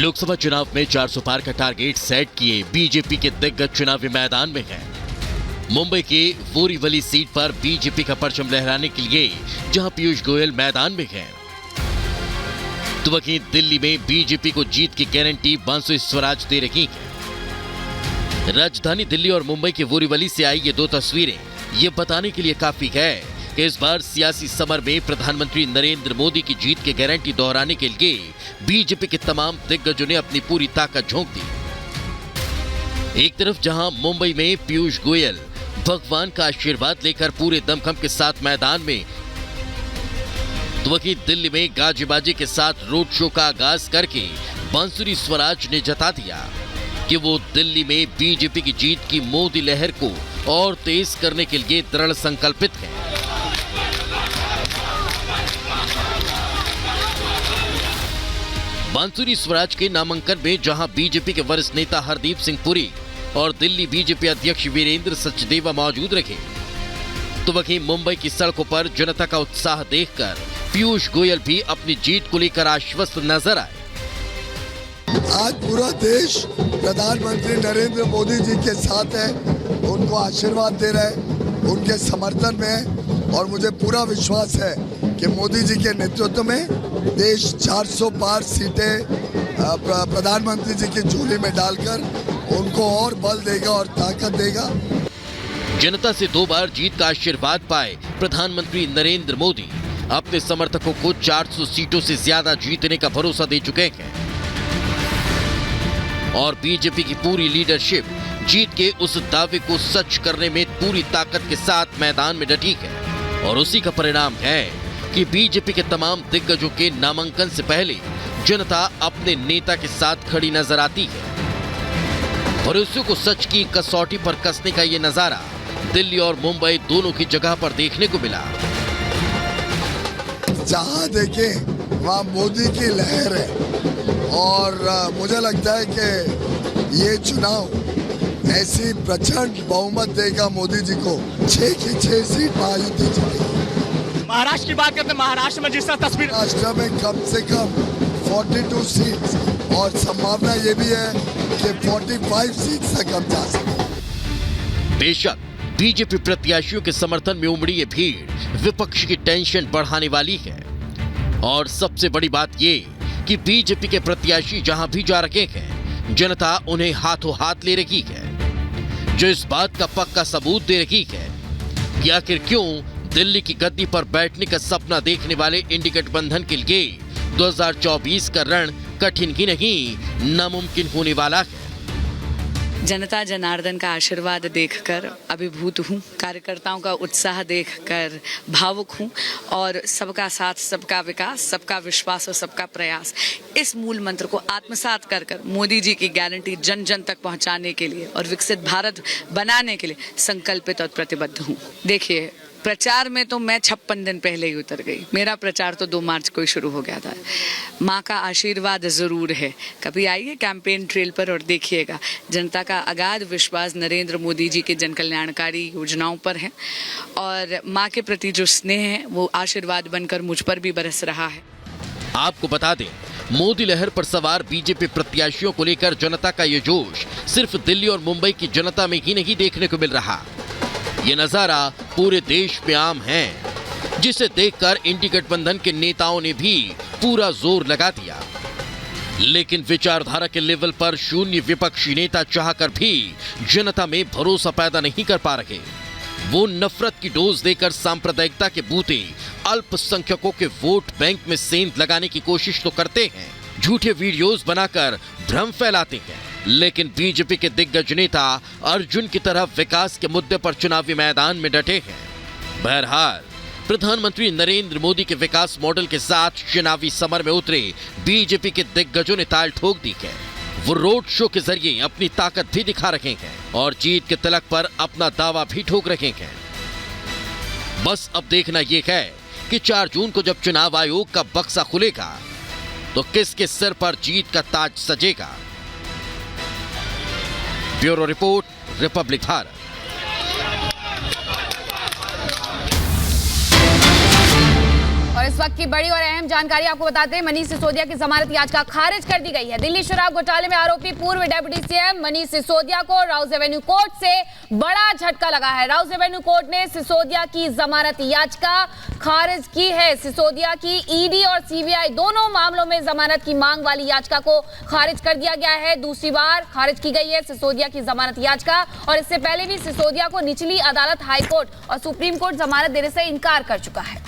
लोकसभा चुनाव में 400 पार का टारगेट सेट किए बीजेपी के दिग्गज चुनावी मैदान में हैं। मुंबई के बोरीवली सीट पर बीजेपी का परचम लहराने के लिए जहां पीयूष गोयल मैदान में हैं, तो वहीं दिल्ली में बीजेपी को जीत की गारंटी बांसुरी स्वराज दे रही है। राजधानी दिल्ली और मुंबई के बोरीवली से आई ये दो तस्वीरें ये बताने के लिए काफी है कि इस बार सियासी समर में प्रधानमंत्री नरेंद्र मोदी की जीत की गारंटी दोहराने के लिए बीजेपी के तमाम दिग्गजों ने अपनी पूरी ताकत झोंक दी। एक तरफ जहां मुंबई में पीयूष गोयल भगवान का आशीर्वाद लेकर पूरे दमखम के साथ मैदान में, तो वहीं दिल्ली में गाजीबाजी के साथ रोड शो का आगाज करके बांसुरी स्वराज ने जता दिया कि वो दिल्ली में बीजेपी की जीत की मोदी लहर को और तेज करने के लिए दृढ़ संकल्पित है। बांसुरी स्वराज के नामांकन में जहां बीजेपी के वरिष्ठ नेता हरदीप सिंह पुरी और दिल्ली बीजेपी अध्यक्ष वीरेंद्र सचदेवा मौजूद रहे, तो वहीं मुंबई की सड़कों पर जनता का उत्साह देखकर पीयूष गोयल भी अपनी जीत को लेकर आश्वस्त नजर आए। आज पूरा देश प्रधानमंत्री नरेंद्र मोदी जी के साथ है, उनको आशीर्वाद दे रहा है, उनके समर्थन में है और मुझे पूरा विश्वास है कि मोदी जी के नेतृत्व में देश 400 पार सीटें प्रधानमंत्री जी की झोली में डालकर उनको और बल देगा और ताकत देगा। जनता से 2 बार जीत का आशीर्वाद पाए प्रधानमंत्री नरेंद्र मोदी अपने समर्थकों को 400 सीटों से ज्यादा जीतने का भरोसा दे चुके हैं और बीजेपी की पूरी लीडरशिप जीत के उस दावे को सच करने में पूरी ताकत के साथ मैदान में डटी है और उसी का परिणाम है कि बीजेपी के तमाम दिग्गजों के नामांकन से पहले जनता अपने नेता के साथ खड़ी नजर आती है। भरोसे को सच की कसौटी पर कसने का ये नजारा दिल्ली और मुंबई दोनों की जगह पर देखने को मिला। जहां देखें वहां मोदी की लहर है और मुझे लगता है कि ये चुनाव ऐसी प्रचंड बहुमत देगा मोदी जी को। 6 की 6 सीट महायुति जीतेगी। महाराष्ट्र की बात करते हैं, महाराष्ट्र में जिस तरह तस्वीर, महाराष्ट्र में कम से कम 42 सीट और संभावना ये भी है कि 45 सीट तक हम जा सकते। बेशक बीजेपी प्रत्याशियों के समर्थन में उमड़ी ये भीड़ विपक्ष की टेंशन बढ़ाने वाली है और सबसे बड़ी बात ये कि बीजेपी के प्रत्याशी जहां भी जा रहे हैं जनता उन्हें हाथों हाथ ले रही है, जो इस बात का पक्का सबूत दे रही है कि आखिर क्यों दिल्ली की गद्दी पर बैठने का सपना देखने वाले इंडी गठबंधन के लिए 2024 का रण कठिन ही नहीं नामुमकिन होने वाला है। जनता जनार्दन का आशीर्वाद देखकर अभिभूत हूँ, कार्यकर्ताओं का उत्साह देखकर भावुक हूँ और सबका साथ, सबका विकास, सबका विश्वास और सबका प्रयास, इस मूल मंत्र को आत्मसात कर मोदी जी की गारंटी जन जन तक पहुँचाने के लिए और विकसित भारत बनाने के लिए संकल्पित और प्रतिबद्ध हूँ। देखिए, प्रचार में तो मैं 56 दिन पहले ही उतर गई। मेरा प्रचार तो 2 मार्च को ही शुरू हो गया था। माँ का आशीर्वाद जरूर है। कभी आइए कैंपेन ट्रेल पर और देखिएगा, जनता का अगाध विश्वास नरेंद्र मोदी जी के जन कल्याणकारी योजनाओं पर है और माँ के प्रति जो स्नेह है वो आशीर्वाद बनकर मुझ पर भी बरस रहा है। आपको बता दें, मोदी लहर पर सवार बीजेपी प्रत्याशियों को लेकर जनता का ये जोश सिर्फ दिल्ली और मुंबई की जनता में ही नहीं देखने को मिल रहा। ये नजारा पूरे देश में आम है, जिसे देखकर इंडी गठबंधन के नेताओं ने भी पूरा जोर लगा दिया। लेकिन विचारधारा के लेवल पर शून्य विपक्षी नेता चाहकर भी जनता में भरोसा पैदा नहीं कर पा रहे। वो नफरत की डोज देकर सांप्रदायिकता के बूते अल्पसंख्यकों के वोट बैंक में सेंध लगाने की कोशिश तो करते हैं, झूठे वीडियोस बनाकर भ्रम फैलाते हैं, लेकिन बीजेपी के दिग्गज नेता अर्जुन की तरह विकास के मुद्दे पर चुनावी मैदान में डटे हैं। बहरहाल प्रधानमंत्री नरेंद्र मोदी के विकास मॉडल के साथ चुनावी समर में उतरे बीजेपी के दिग्गजों ने ताल ठोक दी है। वो रोड शो के जरिए अपनी ताकत भी दिखा रहे हैं और जीत के तिलक पर अपना दावा भी ठोक रहे हैं। बस अब देखना यह है कि 4 जून को जब चुनाव आयोग का बक्सा खुलेगा तो किसके सिर पर जीत का ताज सजेगा। Bureau report, republic Bharat. और इस वक्त की बड़ी और अहम जानकारी आपको बताते हैं, मनीष सिसोदिया की जमानत याचिका खारिज कर दी गई है। दिल्ली शराब घोटाले में आरोपी पूर्व डिप्टी सीएम मनीष सिसोदिया को राउज एवेन्यू कोर्ट से बड़ा झटका लगा है। राउज एवेन्यू कोर्ट ने सिसोदिया की जमानत याचिका खारिज की है। सिसोदिया की ईडी और सीबीआई दोनों मामलों में जमानत की मांग वाली याचिका को खारिज कर दिया गया है। दूसरी बार खारिज की गई है सिसोदिया की जमानत याचिका, और इससे पहले भी सिसोदिया को निचली अदालत, हाईकोर्ट और सुप्रीम कोर्ट जमानत देने से इनकार कर चुका है।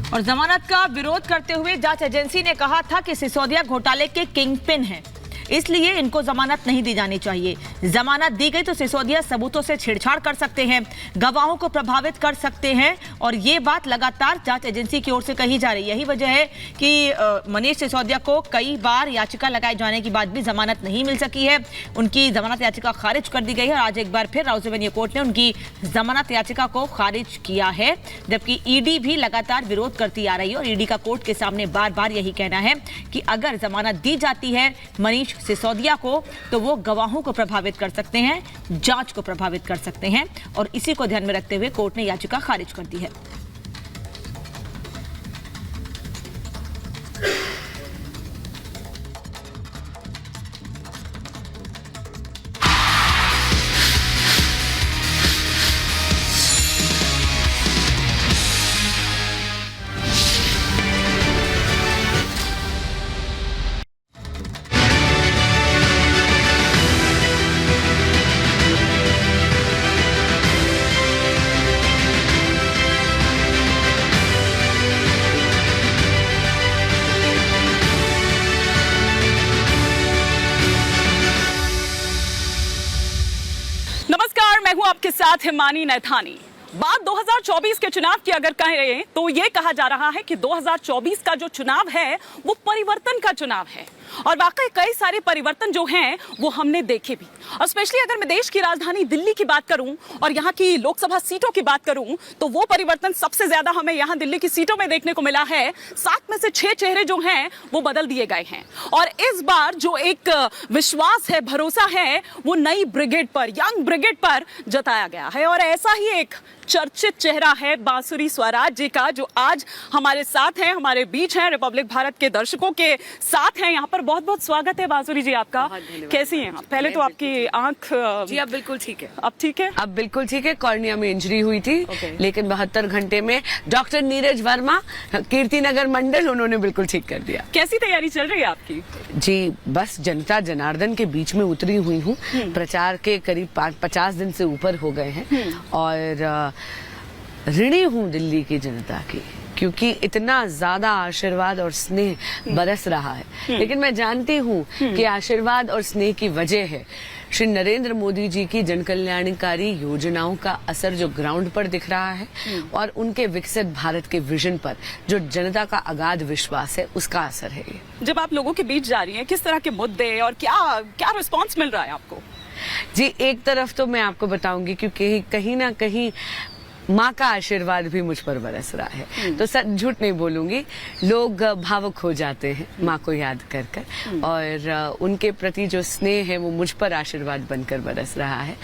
और जमानत का विरोध करते हुए जांच एजेंसी ने कहा था कि सिसोदिया घोटाले के किंगपिन हैं, इसलिए इनको जमानत नहीं दी जानी चाहिए। जमानत दी गई तो सिसोदिया सबूतों से छेड़छाड़ कर सकते हैं, गवाहों को प्रभावित कर सकते हैं, और ये बात लगातार जांच एजेंसी की ओर से कही जा रही है। यही वजह है कि मनीष सिसोदिया को कई बार याचिका लगाए जाने के बाद भी जमानत नहीं मिल सकी है। उनकी जमानत याचिका खारिज कर दी गई है और आज एक बार फिर राउज एवेन्यू कोर्ट ने उनकी जमानत याचिका को खारिज किया है, जबकि ईडी भी लगातार विरोध करती आ रही है। और ईडी का कोर्ट के सामने बार बार यही कहना है कि अगर जमानत दी जाती है मनीष सिसोदिया को तो वो गवाहों को प्रभावित कर सकते हैं, जांच को प्रभावित कर सकते हैं, और इसी को ध्यान में रखते हुए कोर्ट ने याचिका खारिज कर दी है। आपके साथ हिमानी नैथानी। बात 2024 के चुनाव की अगर कहें तो ये कहा जा रहा है कि 2024 का जो चुनाव है वो परिवर्तन का चुनाव है, और वाकई कई सारे परिवर्तन जो हैं वो हमने देखे भी। और स्पेशली अगर मैं देश की राजधानी दिल्ली की बात करूं और यहाँ की लोकसभा सीटों की बात करूं तो वो परिवर्तन सबसे ज्यादा हमें यहाँ दिल्ली की सीटों में देखने को मिला है। 7 में से 6 चेहरे जो हैं वो बदल दिए गए हैं, और इस बार जो एक विश्वास है, भरोसा है, वो नई ब्रिगेड पर, यंग ब्रिगेड पर जताया गया है। और ऐसा ही एक चर्चित चेहरा है बांसुरी स्वराज जी का, जो आज हमारे साथ हैं, हमारे बीच हैं, रिपब्लिक भारत के दर्शकों के साथ हैं यहाँ पर। बहुत बहुत स्वागत है बांसुरी जी आपका। कैसी हैं आप? पहले तो आपकी आंख जी अब बिल्कुल ठीक है। अब ठीक है? अब बिल्कुल ठीक है। कॉर्निया में इंजरी हुई थी, लेकिन 72 घंटे में डॉक्टर नीरज वर्मा, कीर्तिनगर मंडल, उन्होंने बिल्कुल ठीक कर दिया। कैसी तैयारी चल रही है आपकी? जी बस जनता जनार्दन के बीच में उतरी हुई हूँ। प्रचार के करीब 50 दिन से ऊपर हो गए हैं, और ऋणी हूँ दिल्ली की जनता की, क्योंकि इतना ज्यादा आशीर्वाद और स्नेह बरस रहा है। लेकिन मैं जानती हूँ कि आशीर्वाद और स्नेह की वजह है श्री नरेंद्र मोदी जी की जन कल्याणकारी योजनाओं का असर जो ग्राउंड पर दिख रहा है, और उनके विकसित भारत के विजन पर जो जनता का अगाध विश्वास है, उसका असर है ये। जब आप लोगों के बीच जा रही हैं, किस तरह के मुद्दे और क्या रिस्पॉन्स मिल रहा है आपको? जी एक तरफ तो मैं आपको बताऊंगी, क्योंकि कहीं ना कहीं माँ का आशीर्वाद भी मुझ पर बरस रहा है, तो सच झूठ नहीं बोलूंगी, लोग भावुक हो जाते हैं माँ को याद कर कर, और उनके प्रति जो स्नेह है वो मुझ पर आशीर्वाद बनकर बरस रहा है।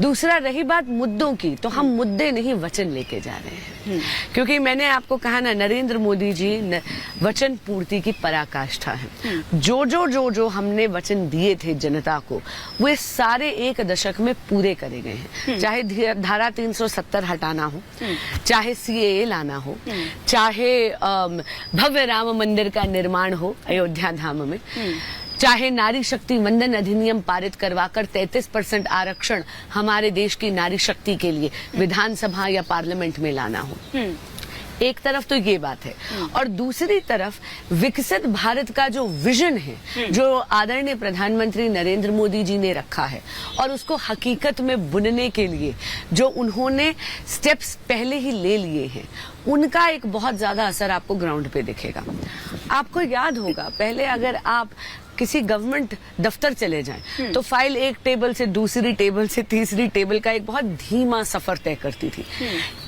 दूसरा, रही बात मुद्दों की, तो हम मुद्दे नहीं वचन लेके जा रहे हैं, क्योंकि मैंने आपको कहा ना, नरेंद्र मोदी जी वचन पूर्ति की पराकाष्ठा है। जो हमने वचन दिए थे जनता को, वे सारे 1 दशक में पूरे करे गए हैं। चाहे धारा 370 हटाना हो, चाहे सीएए लाना हो, चाहे भव्य राम मंदिर का निर्माण हो अयोध्या धाम में, चाहे नारी शक्ति वंदन अधिनियम पारित करवाकर 33% आरक्षण हमारे देश की नारी शक्ति के लिए विधानसभा या पार्लियामेंट में लाना हो। एक तरफ तो ये बात है, और दूसरी तरफ विकसित भारत का जो विजन है, जो आदरणीय प्रधानमंत्री नरेंद्र मोदी जी ने रखा है, और उसको हकीकत में बुनने के लिए जो उन्होंने स्टेप्स पहले ही ले लिए हैं, उनका एक बहुत ज्यादा असर आपको ग्राउंड पे दिखेगा। आपको याद होगा, पहले अगर आप किसी गवर्नमेंट दफ्तर चले जाएं तो फाइल एक टेबल से दूसरी टेबल से तीसरी टेबल का एक बहुत धीमा सफर तय करती थी।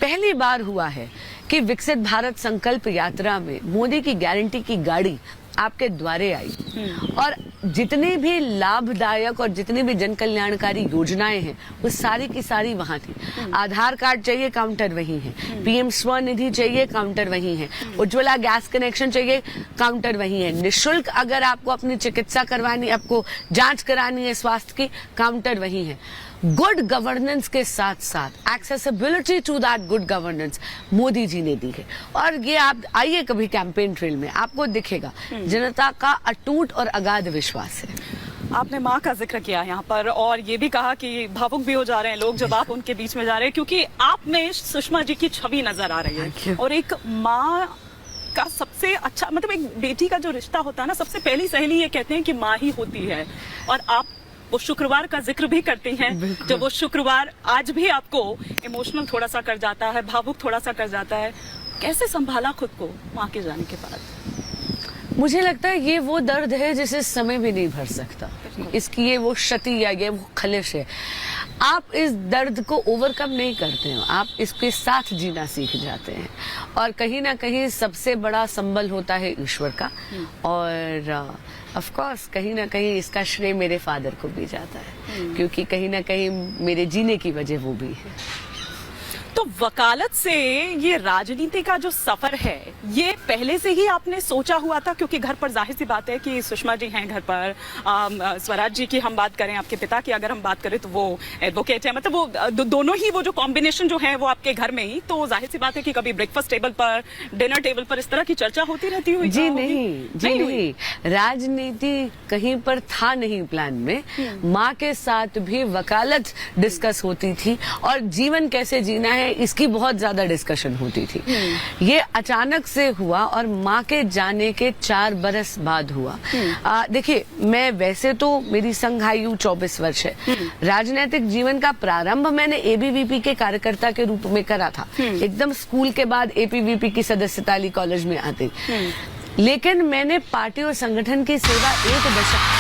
पहली बार हुआ है कि विकसित भारत संकल्प यात्रा में मोदी की गारंटी की गाड़ी आपके द्वारे आई और जितनी भी लाभदायक और जितनी भी जन कल्याणकारी योजनाएं हैं वो सारी की सारी वहां थी। आधार कार्ड चाहिए, काउंटर वही है। पीएम स्वनिधि चाहिए, काउंटर वही है। उज्ज्वला गैस कनेक्शन चाहिए, काउंटर वही है। निःशुल्क अगर आपको अपनी चिकित्सा करवानी, आपको जांच करानी है स्वास्थ्य की, काउंटर वही है। गुड गवर्नेंस के साथ साथ accessibility to that good governance Modi ji ने दी है। और ये आप आइए कभी कैंपेन ट्रेल में, आपको दिखेगा जनता का अटूट और अगाध विश्वास है। आपने माँ का जिक्र किया यहाँ पर और ये भी कहा कि भावुक भी हो जा रहे हैं लोग जब आप उनके बीच में जा रहे हैं, क्योंकि आप में सुषमा जी की छवि नजर आ रही है। और एक माँ का सबसे अच्छा, मतलब एक बेटी का जो रिश्ता होता है ना, सबसे पहली सहेली ये कहते हैं कि माँ ही होती है। और आप वो शुक्रवार का जिक्र भी करती हैं, जब वो शुक्रवार आज भी आपको इमोशनल थोड़ा सा कर जाता है, भावुक थोड़ा सा कर जाता है। कैसे संभाला खुद को माँ के जाने के बाद? मुझे लगता है ये वो दर्द है जिसे समय भी नहीं भर सकता। इसकी ये वो क्षति या ये वो खलिश है। आप इस दर्द को ओवरकम नहीं करते हो, आप इसके साथ जीना सीख जाते हैं। और कहीं ना कहीं सबसे बड़ा संबल होता है ईश्वर का। और ऑफ कोर्स कहीं ना कहीं इसका श्रेय मेरे फादर को भी जाता है, क्योंकि कहीं ना कहीं मेरे जीने की वजह वो भी है। तो वकालत से ये राजनीति का जो सफर है, ये पहले से ही आपने सोचा हुआ था? क्योंकि घर पर जाहिर सी बात है कि सुषमा जी हैं घर पर, स्वराज जी की हम बात करें, आपके पिता की अगर हम बात करें तो वो एडवोकेट है, मतलब वो दोनों ही वो जो कॉम्बिनेशन जो है वो आपके घर में ही, तो जाहिर सी बात है कि कभी ब्रेकफास्ट टेबल पर, डिनर टेबल पर इस तरह की चर्चा होती रहती हुई? जी नहीं, राजनीति कहीं पर था नहीं प्लान में। माँ के साथ भी वकालत डिस्कस होती थी और जीवन कैसे जीना है इसकी बहुत ज्यादा डिस्कशन होती थी। ये अचानक से हुआ और माँ के जाने के 4 बरस बाद हुआ। देखिए, मैं वैसे तो मेरी संघायु 24 वर्ष है। राजनीतिक जीवन का प्रारंभ मैंने एबीवीपी के कार्यकर्ता के रूप में करा था, एकदम स्कूल के बाद एपीवीपी की सदस्यता ली कॉलेज में आते। लेकिन मैंने पार्टी और संगठन की सेवा 1 दशक